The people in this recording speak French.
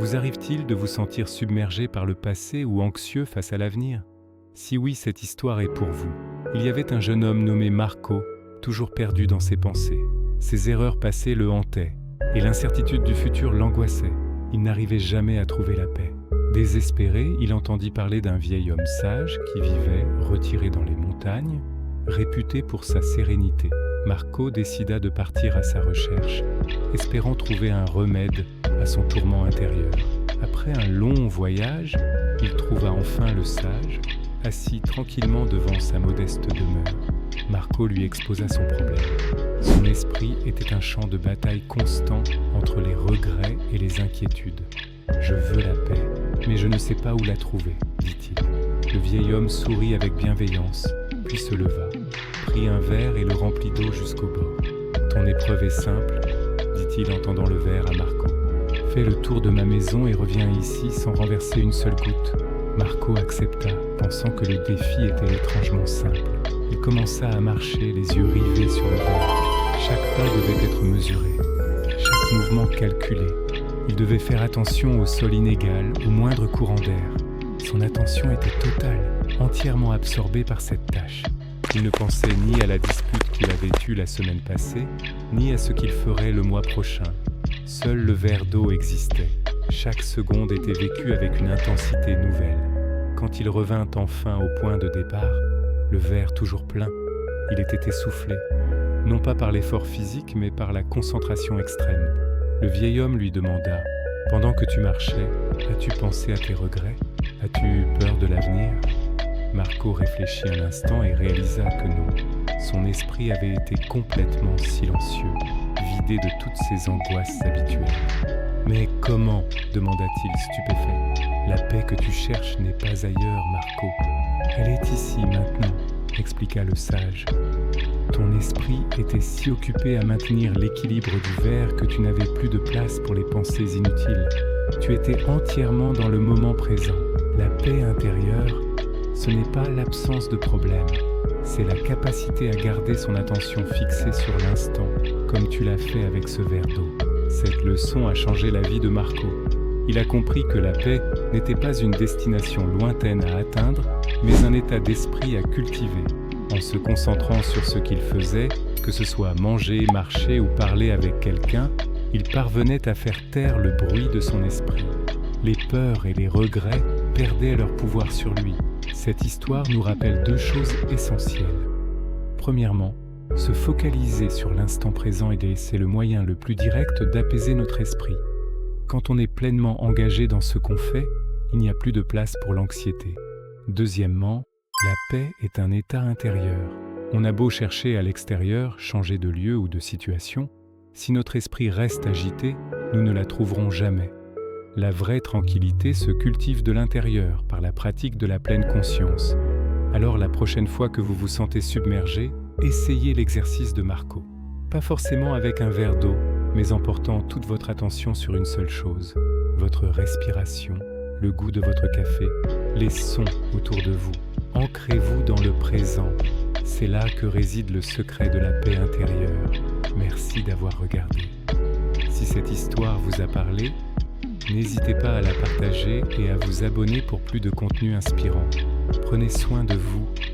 Vous arrive-t-il de vous sentir submergé par le passé ou anxieux face à l'avenir? Si oui, cette histoire est pour vous. Il y avait un jeune homme nommé Marco, toujours perdu dans ses pensées. Ses erreurs passées le hantaient, et l'incertitude du futur l'angoissait. Il n'arrivait jamais à trouver la paix. Désespéré, il entendit parler d'un vieil homme sage qui vivait, retiré dans les montagnes, réputé pour sa sérénité. Marco décida de partir à sa recherche, espérant trouver un remède à son tourment intérieur. Après un long voyage, il trouva enfin le sage, assis tranquillement devant sa modeste demeure. Marco lui exposa son problème. Son esprit était un champ de bataille constant entre les regrets et les inquiétudes. « Je veux la paix, mais je ne sais pas où la trouver, » dit-il. Le vieil homme sourit avec bienveillance, puis se leva, prit un verre et le remplit d'eau jusqu'au bord. « Ton épreuve est simple, » dit-il en tendant le verre à Marco. « Fais le tour de ma maison et reviens ici sans renverser une seule goutte. » Marco accepta, pensant que le défi était étrangement simple. Il commença à marcher, les yeux rivés sur le verre. Chaque pas devait être mesuré, chaque mouvement calculé. Il devait faire attention au sol inégal, au moindre courant d'air. Son attention était totale, entièrement absorbée par cette tâche. Il ne pensait ni à la dispute qu'il avait eue la semaine passée, ni à ce qu'il ferait le mois prochain. Seul le verre d'eau existait. Chaque seconde était vécue avec une intensité nouvelle. Quand il revint enfin au point de départ, le verre toujours plein, il était essoufflé, non pas par l'effort physique, mais par la concentration extrême. Le vieil homme lui demanda « Pendant que tu marchais, as-tu pensé à tes regrets? As-tu eu peur de l'avenir ?» Marco réfléchit un instant et réalisa que non. Son esprit avait été complètement silencieux, vidé de toutes ses angoisses habituelles. « Mais comment ?» demanda-t-il stupéfait. « La paix que tu cherches n'est pas ailleurs, Marco. Elle est ici maintenant, » expliqua le sage. Ton esprit était si occupé à maintenir l'équilibre du verre que tu n'avais plus de place pour les pensées inutiles. Tu étais entièrement dans le moment présent. La paix intérieure, ce n'est pas l'absence de problème, c'est la capacité à garder son attention fixée sur l'instant, comme tu l'as fait avec ce verre d'eau. Cette leçon a changé la vie de Marco. Il a compris que la paix n'était pas une destination lointaine à atteindre, mais un état d'esprit à cultiver. En se concentrant sur ce qu'il faisait, que ce soit manger, marcher ou parler avec quelqu'un, il parvenait à faire taire le bruit de son esprit. Les peurs et les regrets perdaient leur pouvoir sur lui. Cette histoire nous rappelle deux choses essentielles. Premièrement, se focaliser sur l'instant présent est le moyen le plus direct d'apaiser notre esprit. Quand on est pleinement engagé dans ce qu'on fait, il n'y a plus de place pour l'anxiété. Deuxièmement, la paix est un état intérieur. On a beau chercher à l'extérieur, changer de lieu ou de situation, si notre esprit reste agité, nous ne la trouverons jamais. La vraie tranquillité se cultive de l'intérieur par la pratique de la pleine conscience. Alors la prochaine fois que vous vous sentez submergé, essayez l'exercice de Marco. Pas forcément avec un verre d'eau, mais en portant toute votre attention sur une seule chose, votre respiration, le goût de votre café, les sons autour de vous. Ancrez-vous dans le présent. C'est là que réside le secret de la paix intérieure. Merci d'avoir regardé. Si cette histoire vous a parlé, n'hésitez pas à la partager et à vous abonner pour plus de contenu inspirant. Prenez soin de vous